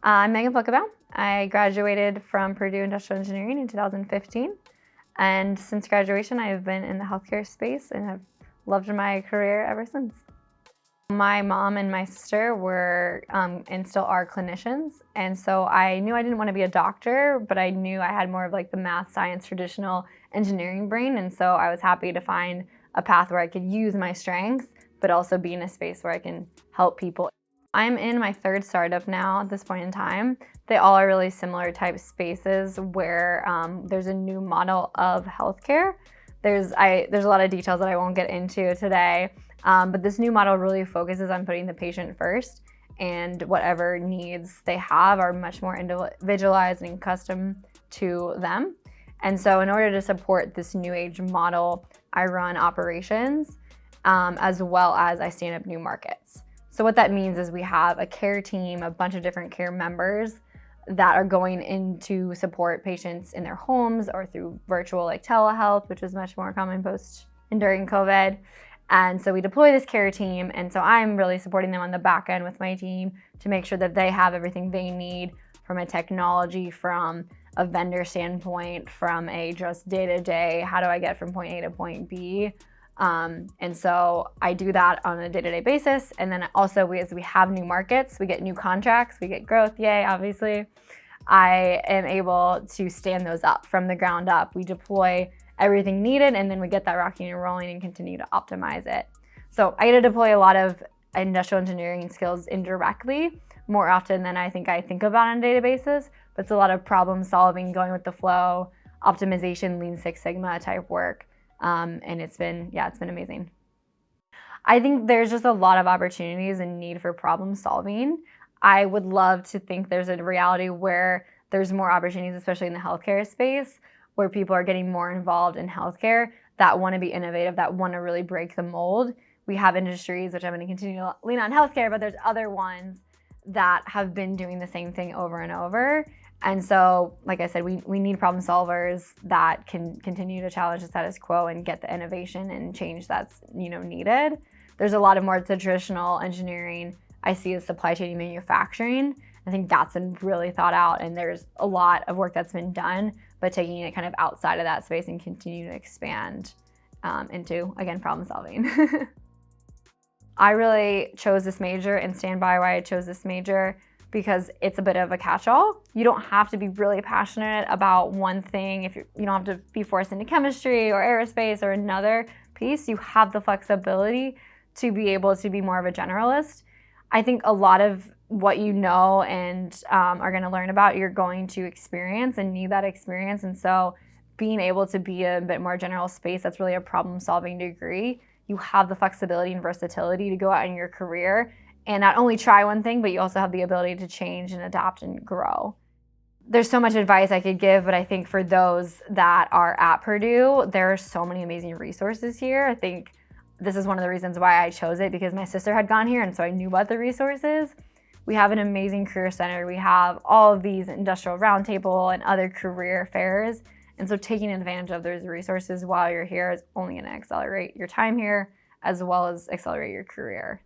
I'm Meagan Pluckebaum. I graduated from Purdue Industrial Engineering in 2015. And since graduation, I have been in the healthcare space and have loved my career ever since. My mom and my sister were and still are clinicians. And so I knew I didn't want to be a doctor, but I knew I had more of like the math, science, traditional engineering brain. And so I was happy to find a path where I could use my strengths, but also be in a space where I can help people. I'm in my third startup now at this point in time. They all are really similar type spaces where there's a new model of healthcare. There's a lot of details that I won't get into today, but this new model really focuses on putting the patient first, and whatever needs they have are much more individualized and custom to them. And so in order to support this new age model, I run operations as well as I stand up new markets. So what that means is we have a care team, a bunch of different care members that are going in to support patients in their homes or through virtual like telehealth, which was much more common post and during COVID. And so we deploy this care team. And so I'm really supporting them on the back end with my team to make sure that they have everything they need from a technology, from a vendor standpoint, from a just day-to-day, how do I get from point A to point B? And so I do that on a day-to-day basis. And then also as we have new markets, we get new contracts, we get growth, yay, obviously. I am able to stand those up from the ground up. We deploy everything needed, and then we get that rocking and rolling and continue to optimize it. So I get to deploy a lot of industrial engineering skills indirectly, more often than I think about on a daily basis, but it's a lot of problem solving, going with the flow, optimization, Lean Six Sigma type work. And it's been amazing. I think there's just a lot of opportunities and need for problem solving. I would love to think there's a reality where there's more opportunities, especially in the healthcare space, where people are getting more involved in healthcare that want to be innovative, that want to really break the mold. We have industries, which I'm going to continue to lean on healthcare, but there's other ones that have been doing the same thing over and over. And so, like I said, we need problem solvers that can continue to challenge the status quo and get the innovation and change that's needed. There's a lot of more to traditional engineering I see as supply chain and manufacturing. I think that's been really thought out, and there's a lot of work that's been done, but taking it kind of outside of that space and continue to expand into, again, problem solving. I really chose this major and stand by why I chose this major, because it's a bit of a catch-all. You don't have to be really passionate about one thing. You don't have to be forced into chemistry or aerospace or another piece. You have the flexibility to be able to be more of a generalist. I think a lot of what you know and are going to learn about, you're going to experience and need that experience. And so being able to be a bit more general space, that's really a problem-solving degree. You have the flexibility and versatility to go out in your career and not only try one thing, but you also have the ability to change and adapt and grow. There's so much advice I could give, but I think for those that are at Purdue, there are so many amazing resources here. I think this is one of the reasons why I chose it, because my sister had gone here, and so I knew about the resources. We have an amazing career center. We have all of these industrial roundtable and other career fairs. And so taking advantage of those resources while you're here is only going to accelerate your time here as well as accelerate your career.